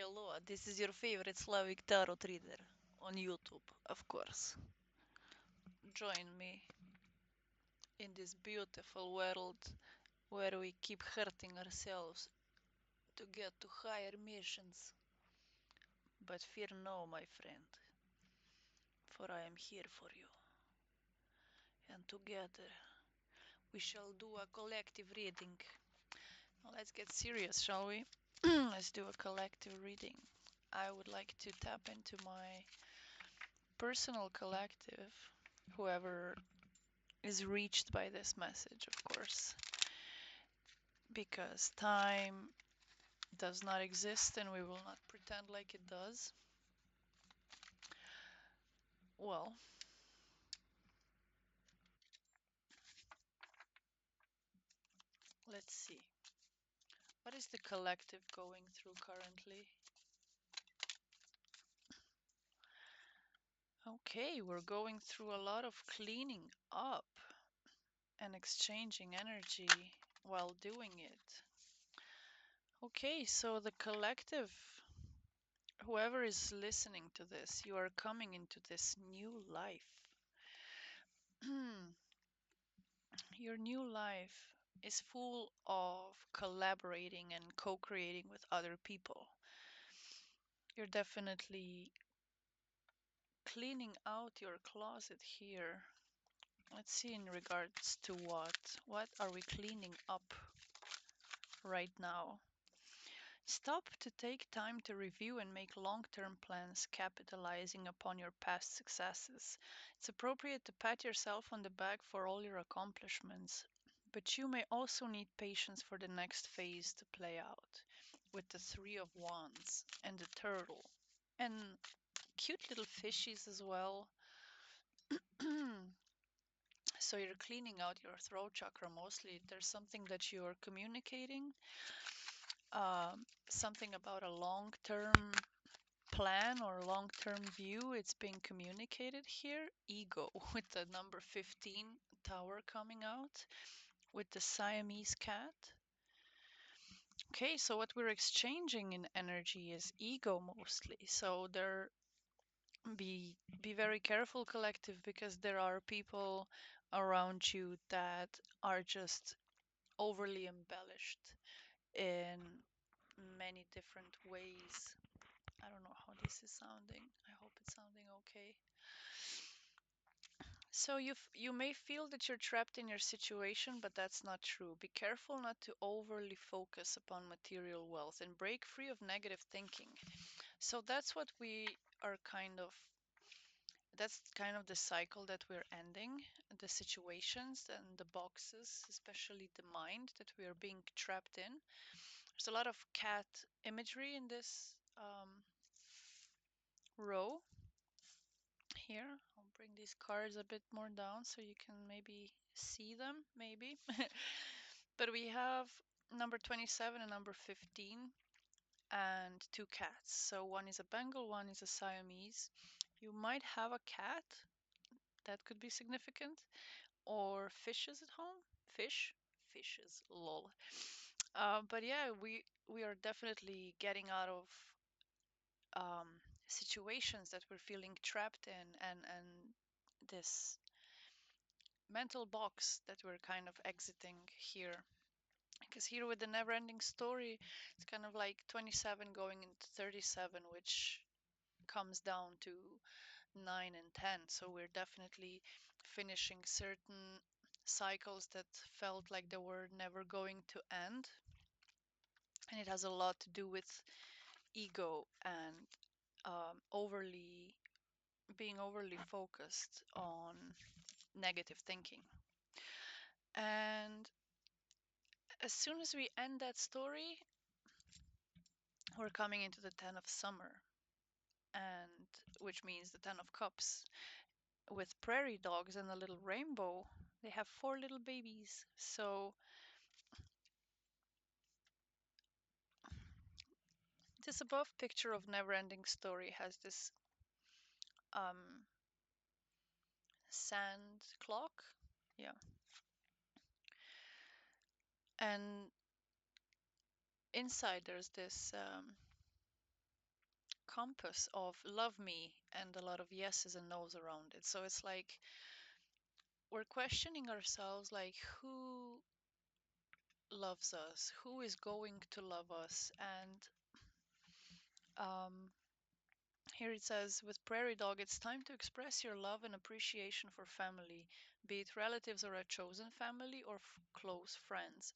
Hello, this is your favorite Slavic tarot reader on YouTube, of course. Join me in this beautiful world where we keep hurting ourselves to get to higher missions. But fear no, my friend, for I am here for you. And together we shall do a collective reading. Now let's get serious, shall we? Let's do a collective reading. I would like to tap into my personal collective, whoever is reached by this message, of course, because time does not exist and we will not pretend like it does. Well, let's see. What is the collective going through currently? Okay, we're going through a lot of cleaning up and exchanging energy while doing it. Okay, so the collective, whoever is listening to this, you are coming into this new life. Your new life is full of collaborating and co-creating with other people. You're definitely cleaning out your closet here. Let's see in regards to what. What are we cleaning up right now? Stop to take time to review and make long-term plans capitalizing upon your past successes. It's appropriate to pat yourself on the back for all your accomplishments, but you may also need patience for the next phase to play out, with the Three of Wands and the turtle, and cute little fishies as well. So you're cleaning out your throat chakra mostly. There's something that you're communicating, something about a long-term plan or long-term view. It's being communicated here. Ego with the number 15 tower coming out with the Siamese cat. Okay, so what we're exchanging in energy is ego mostly. So there be very careful, collective, because there are people around you that are just overly embellished in many different ways. I don't know how this is sounding. I hope it's sounding okay. So you may feel that you're trapped in your situation, but that's not true. Be careful not to overly focus upon material wealth and break free of negative thinking. So that's what we are that's kind of the cycle that we're ending, the situations and the boxes, especially the mind that we are being trapped in. There's a lot of cat imagery in this row here. I'll bring these cards a bit more down so you can maybe see them, maybe. But we have number 27 and number 15 and two cats. So one is a Bengal, one is a Siamese. You might have a cat, that could be significant, or fishes at home. Fishes, lol. But yeah, we are definitely getting out of um, situations that we're feeling trapped in, and this mental box that we're kind of exiting here. Because here with the never ending story, it's kind of like 27 going into 37, which comes down to 9 and 10. So we're definitely finishing certain cycles that felt like they were never going to end. And it has a lot to do with ego and being overly focused on negative thinking. And as soon as we end that story, we're coming into the 10 of summer, and which means the 10 of cups. With prairie dogs and a little rainbow, they have 4 little babies. So this above picture of never ending story has this um, sand clock. Yeah. And inside there's this compass of love me and a lot of yeses and nos around it. So it's like we're questioning ourselves, like, who loves us, who is going to love us. And here it says, with Prairie Dog, it's time to express your love and appreciation for family, be it relatives or a chosen family or close friends.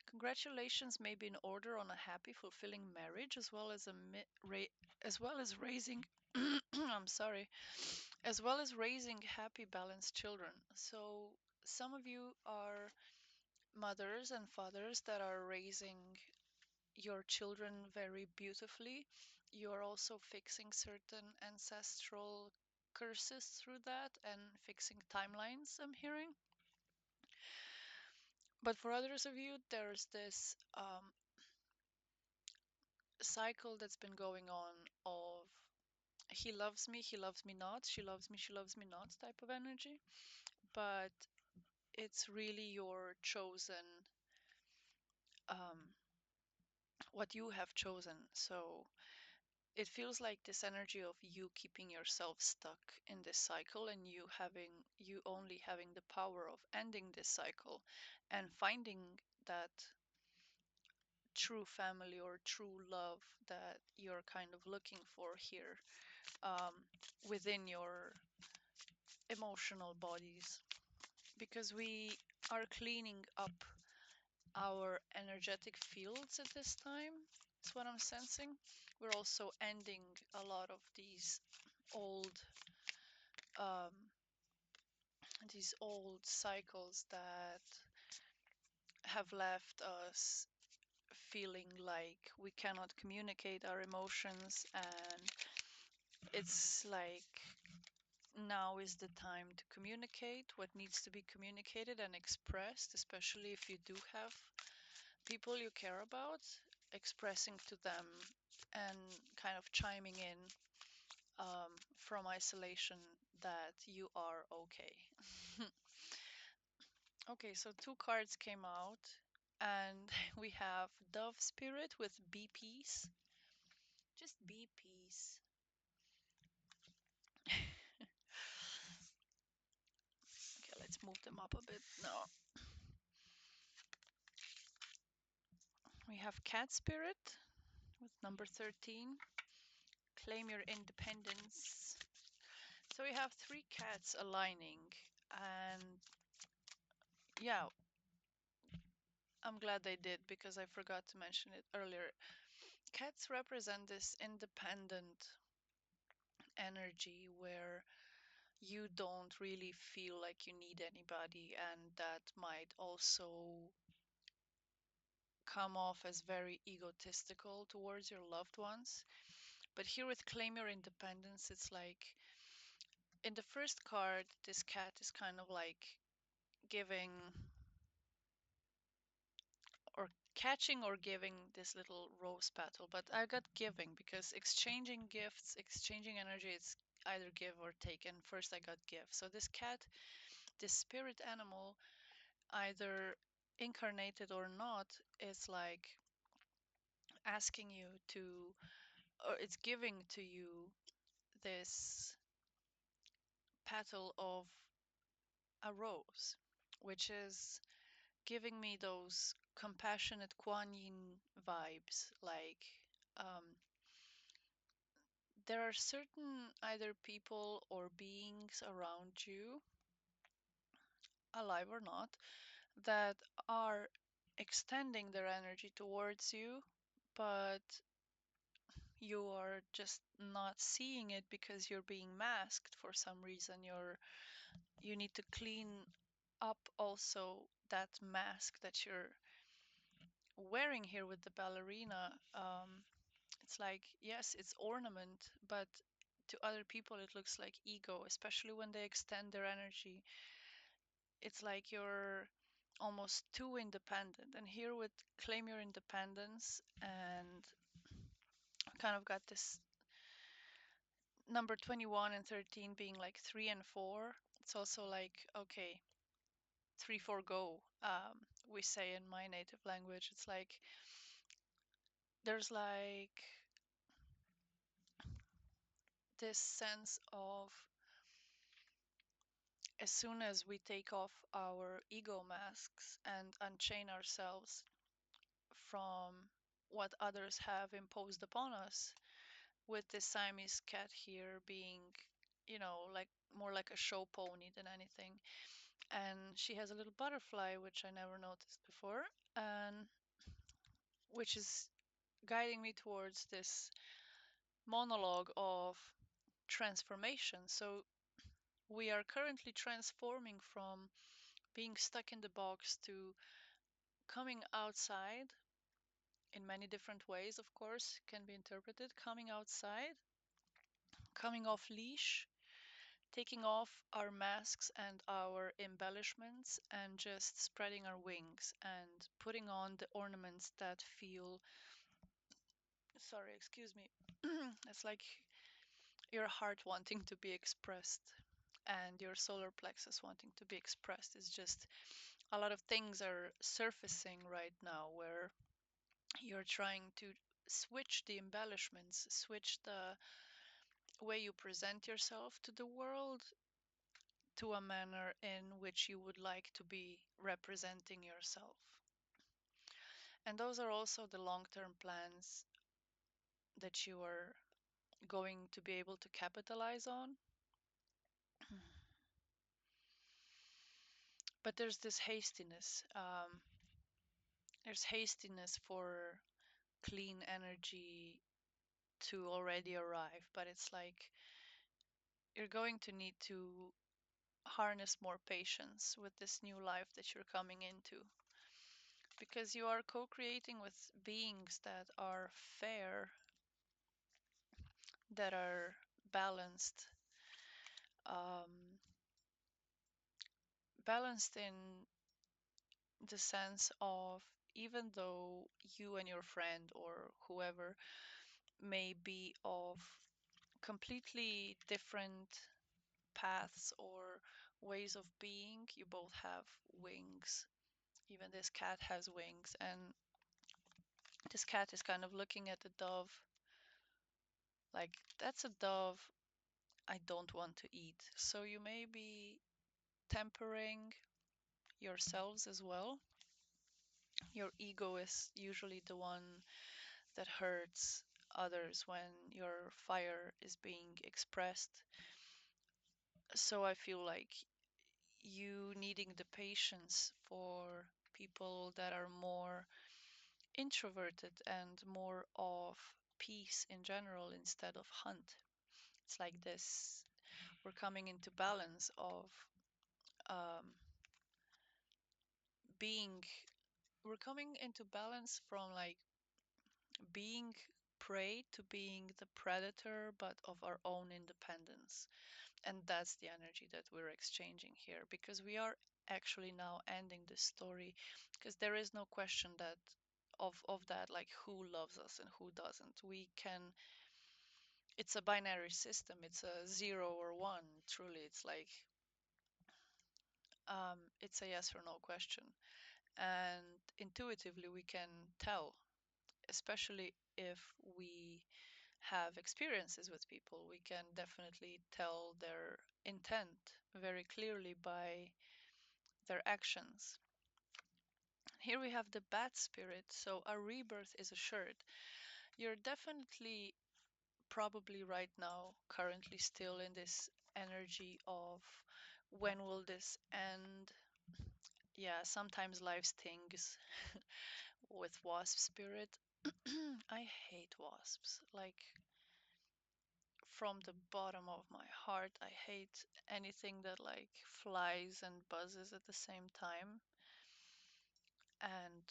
Congratulations may be in order on a happy, fulfilling marriage, as well as as well as raising I'm sorry, as well as raising happy, balanced children. So some of you are mothers and fathers that are raising your children very beautifully. You're also fixing certain ancestral curses through that and fixing timelines, I'm hearing. But for others of you, there's this cycle that's been going on of he loves me not, she loves me not type of energy. But it's really your chosen, um, what you have chosen. So it feels like this energy of you keeping yourself stuck in this cycle and you only having the power of ending this cycle and finding that true family or true love that you're kind of looking for here, um, within your emotional bodies, because we are cleaning up our energetic fields at this time. That's what I'm sensing. We're also ending a lot of old um, these old cycles that have left us feeling like we cannot communicate our emotions, and it's like now is the time to communicate what needs to be communicated and expressed, especially if you do have people you care about, expressing to them and kind of chiming in, from isolation, that you are okay. Okay, so two cards came out, and we have Dove Spirit with Be Peace. Just be peace. Okay, let's move them up a bit now. We have Cat Spirit with number 13. Claim your independence. So we have three cats aligning, and yeah, I'm glad they did because I forgot to mention it earlier. Cats represent this independent energy where you don't really feel like you need anybody, and that might also come off as very egotistical towards your loved ones. But here with Claim Your Independence, it's like in the first card, this cat is kind of like giving or catching or giving this little rose petal. But I got giving because exchanging gifts, exchanging energy, it's either give or take. And first I got give. So this cat, this spirit animal, either incarnated or not, is like asking you to, or it's giving to you this petal of a rose, which is giving me those compassionate Kuan Yin vibes. Like, um, there are certain either people or beings around you, alive or not, that are extending their energy towards you, but you are just not seeing it because you're being masked for some reason. You need to clean up also that mask that you're wearing here with the ballerina. It's like, yes, it's ornament, but to other people it looks like ego, especially when they extend their energy. It's like you're almost too independent. And here with Claim Your Independence, and kind of got this number 21 and 13 being like 3 and 4. It's also like, okay, 3 4 go. We say in my native language, it's like there's like this sense of, as soon as we take off our ego masks and unchain ourselves from what others have imposed upon us, with this Siamese cat here being, like more like a show pony than anything. And she has a little butterfly, which I never noticed before, and which is guiding me towards this monologue of transformation. So we are currently transforming from being stuck in the box to coming outside in many different ways, of course, can be interpreted. Coming outside, coming off leash, taking off our masks and our embellishments, and just spreading our wings and putting on the ornaments that feel, sorry, excuse me, it's like your heart wanting to be expressed and your solar plexus wanting to be expressed. Is just a lot of things are surfacing right now where you're trying to switch the embellishments, switch the way you present yourself to the world to a manner in which you would like to be representing yourself. And those are also the long-term plans that you are going to be able to capitalize on. But there's this hastiness. There's hastiness for clean energy to already arrive, but it's like you're going to need to harness more patience with this new life that you're coming into, because you are co-creating with beings that are fair, that are balanced, um, balanced in the sense of, even though you and your friend or whoever may be of completely different paths or ways of being, you both have wings. Even this cat has wings, and this cat is kind of looking at the dove like, that's a dove I don't want to eat. So you may be tempering yourselves as well. Your ego is usually the one that hurts others when your fire is being expressed. So I feel like you needing the patience for people that are more introverted and more of peace in general instead of hunt. It's like this, we're coming into balance of um, being, we're coming into balance from like being prey to being the predator, but of our own independence. And that's the energy that we're exchanging here, because we are actually now ending this story, because there is no question that of that, like who loves us and who doesn't. We can, it's a binary system, it's a 0 or 1. Truly, it's like it's a yes or no question, and intuitively we can tell, especially if we have experiences with people, we can definitely tell their intent very clearly by their actions. Here we have the bat spirit, so a rebirth is assured. You're definitely, probably right now, currently still in this energy of, when will this end? Yeah, sometimes life stings with wasp spirit. I hate wasps. Like, from the bottom of my heart, I hate anything that like flies and buzzes at the same time. And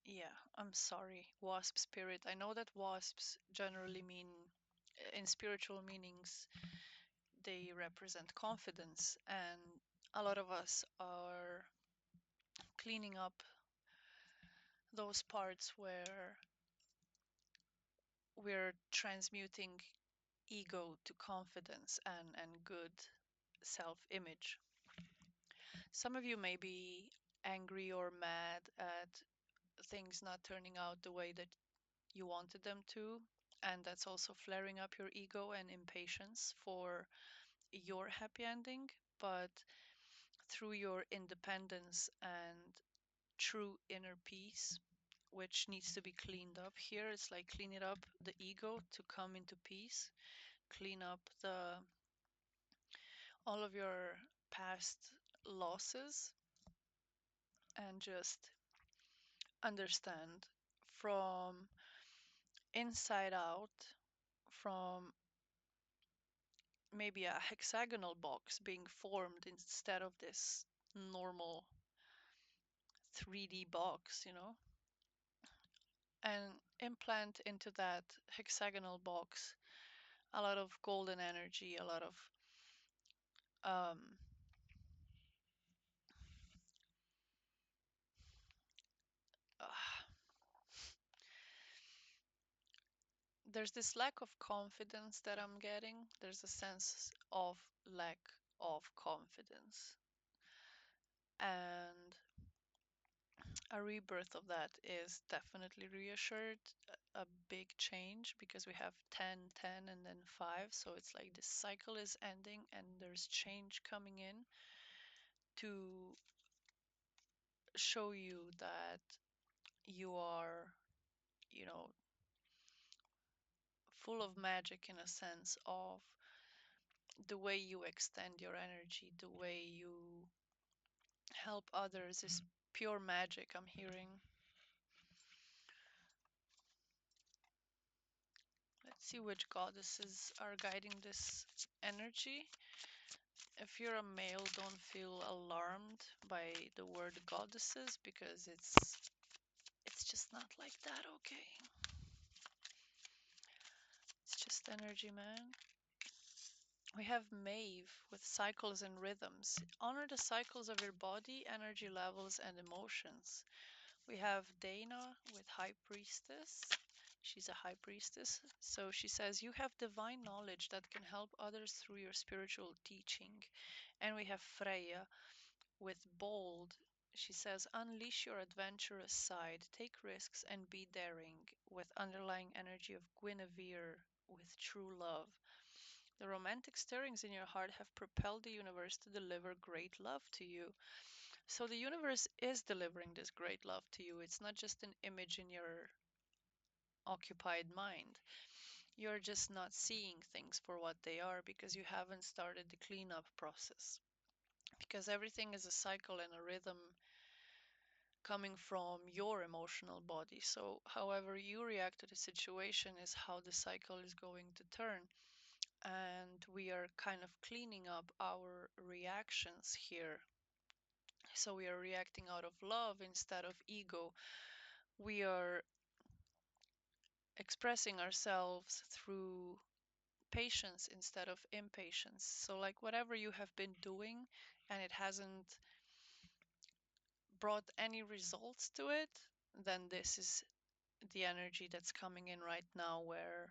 yeah, I'm sorry, wasp spirit. I know that wasps generally mean, in spiritual meanings, they represent confidence, and a lot of us are cleaning up those parts where we're transmuting ego to confidence and good self-image. Some of you may be angry or mad at things not turning out the way that you wanted them to, and that's also flaring up your ego and impatience for your happy ending. But through your independence and true inner peace, which needs to be cleaned up here, it's like cleaning up the ego to come into peace, clean up the all of your past losses, and just understand from inside out, from maybe a hexagonal box being formed instead of this normal 3D box, and implant into that hexagonal box a lot of golden energy, a lot of um, uh, there's this lack of confidence that I'm getting. There's a sense of lack of confidence. And a rebirth of that is definitely reassured, a big change, because we have 10, 10, and then 5. So it's like this cycle is ending and there's change coming in to show you that you are, you know, full of magic in a sense of the way you extend your energy, the way you help others is pure magic, I'm hearing. Let's see which goddesses are guiding this energy. If you're a male, don't feel alarmed by the word goddesses because it's just not like that, okay? It's just energy, man. We have Maeve with cycles and rhythms. Honor the cycles of your body, energy levels, and emotions. We have Dana with High Priestess. She's a High Priestess. So she says, you have divine knowledge that can help others through your spiritual teaching. And we have Freya with Bold. She says, unleash your adventurous side, take risks, and be daring, with underlying energy of Guinevere with true love. The romantic stirrings in your heart have propelled the universe to deliver great love to you. So the universe is delivering this great love to you. It's not just an image in your occupied mind. You're just not seeing things for what they are because you haven't started the cleanup process. Because everything is a cycle and a rhythm coming from your emotional body. So, however you react to the situation is how the cycle is going to turn. And we are kind of cleaning up our reactions here. So, we are reacting out of love instead of ego. We are expressing ourselves through patience instead of impatience. So, like, whatever you have been doing and it hasn't brought any results to it, then this is the energy that's coming in right now where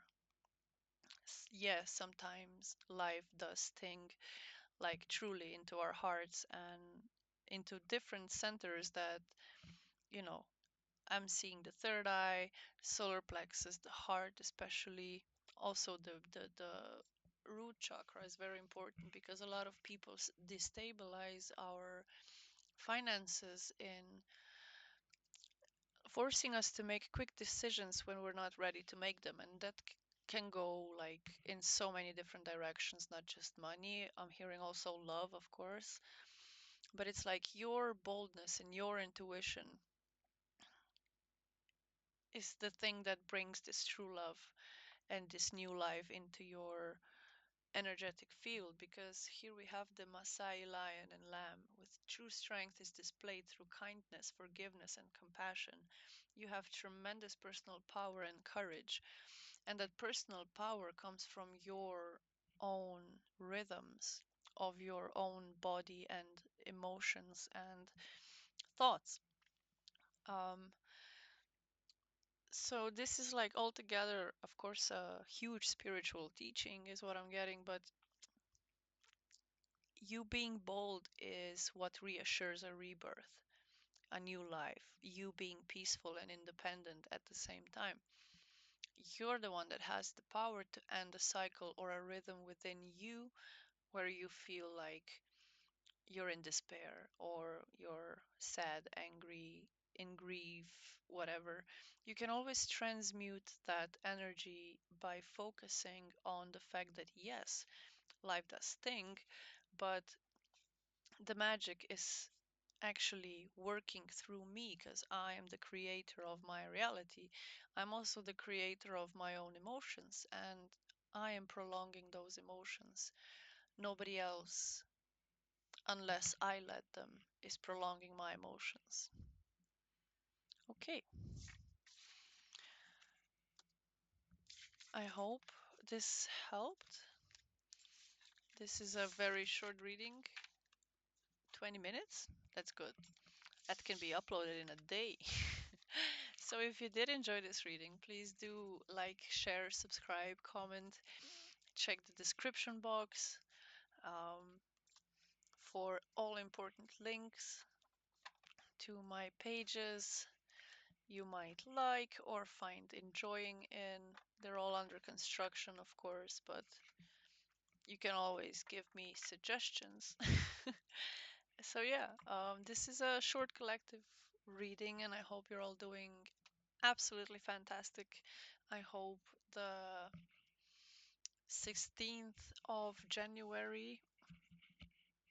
yes, sometimes life does sting like truly into our hearts and into different centers that, you know, I'm seeing the third eye, solar plexus, the heart especially. Also the root chakra is very important because a lot of people destabilize our finances in forcing us to make quick decisions when we're not ready to make them, and that can go like in so many different directions, not just money. I'm hearing also love, of course, but it's like your boldness and your intuition is the thing that brings this true love and this new life into your energetic field, because here we have the Maasai lion and lamb with true strength is displayed through kindness, forgiveness, and compassion. You have tremendous personal power and courage, and that personal power comes from your own rhythms of your own body and emotions and thoughts. Um, so this is like altogether, of course, a huge spiritual teaching is what I'm getting, but you being bold is what reassures a rebirth, a new life, you being peaceful and independent at the same time. you're the one that has the power to end a cycle or a rhythm within you where you feel like you're in despair or you're sad, angry, in grief, whatever. You can always transmute that energy by focusing on the fact that yes, life does sting, but the magic is actually working through me because I am the creator of my reality. I'm also the creator of my own emotions, and I am prolonging those emotions. Nobody else, unless I let them, is prolonging my emotions. Okay, I hope this helped. This is a very short reading, 20 minutes. That's good. That can be uploaded in a day. So if you did enjoy this reading, please do like, share, subscribe, comment, check the description box for all important links to my pages you might like or find enjoying in. They're all under construction, of course, but you can always give me suggestions. So yeah, this is a short collective reading, and I hope you're all doing absolutely fantastic. I hope the 16th of January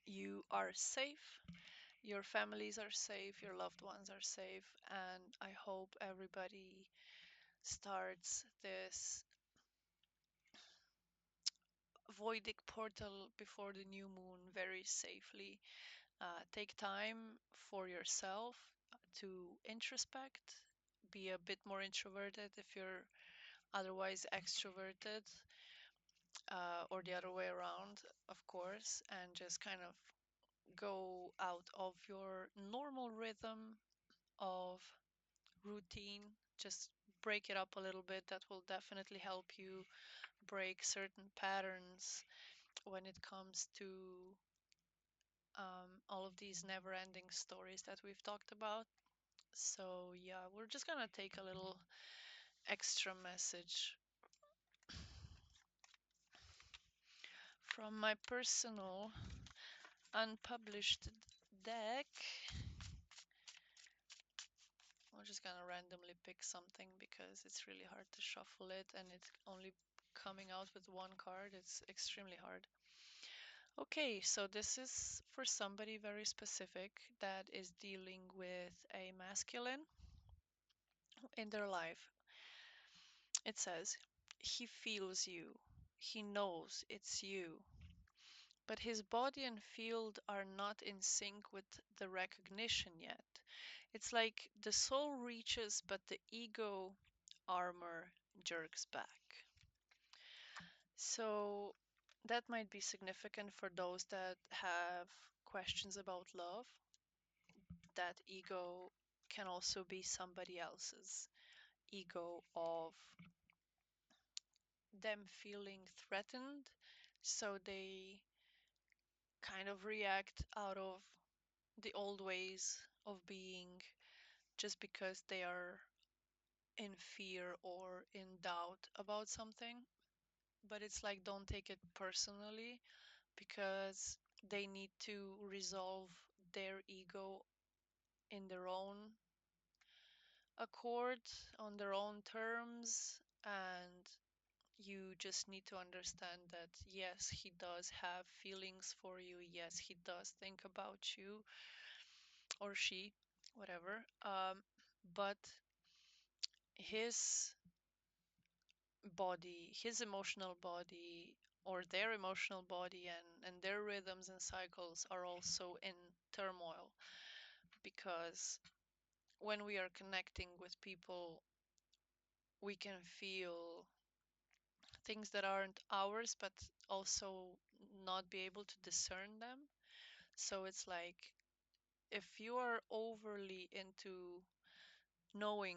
you are safe, your families are safe, your loved ones are safe, and I hope everybody starts this voidic portal before the new moon very safely. Take time for yourself to introspect, be a bit more introverted if you're otherwise extroverted, or the other way around, of course, and just kind of go out of your normal rhythm of routine. Just break it up a little bit. That will definitely help you break certain patterns when it comes to all of these never ending stories that we've talked about. So, yeah, we're just gonna take a little extra message from my personal unpublished deck. We're just gonna randomly pick something because it's really hard to shuffle it and it's only coming out with one card. It's extremely hard. Okay, so this is for somebody very specific that is dealing with a masculine in their life. It says, he feels you. He knows it's you. But his body and field are not in sync with the recognition yet. It's like the soul reaches, but the ego armor jerks back. So that might be significant for those that have questions about love. That ego can also be somebody else's ego of them feeling threatened. So they kind of react out of the old ways of being just because they are in fear or in doubt about something. But it's like, don't take it personally because they need to resolve their ego in their own accord, on their own terms. And you just need to understand that yes, he does have feelings for you. Yes, he does think about you, or she, whatever. But his body, his emotional body, or their emotional body, and their rhythms and cycles are also in turmoil because when we are connecting with people, we can feel things that aren't ours, but also not be able to discern them. So it's like if you are overly into knowing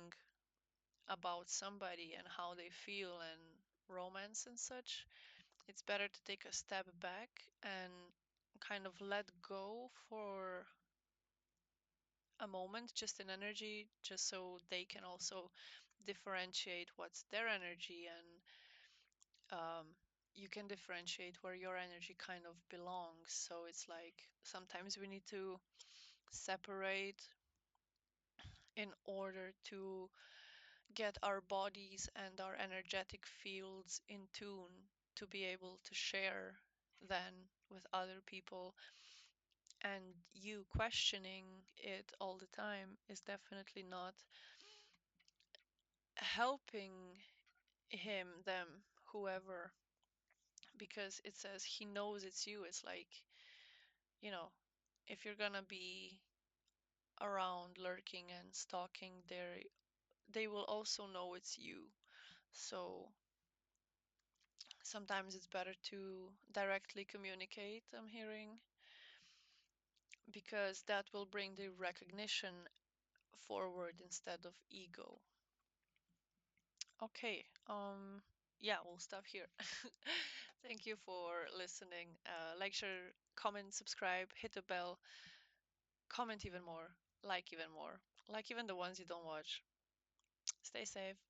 about somebody and how they feel and romance and such, it's better to take a step back and kind of let go for a moment, just in energy, just so they can also differentiate what's their energy, and you can differentiate where your energy kind of belongs. So it's like sometimes we need to separate in order to get our bodies and our energetic fields in tune to be able to share then with other people. And you questioning it all the time is definitely not helping him, them, whoever, because it says he knows it's you. It's like, you know, if you're gonna be around lurking and stalking there, they will also know it's you. So sometimes it's better to directly communicate, I'm hearing, because that will bring the recognition forward instead of ego. Okay, yeah, we'll stop here. Thank you for listening. Like, share, comment, subscribe, hit the bell, comment even more, like even more, like even the ones you don't watch. Stay safe.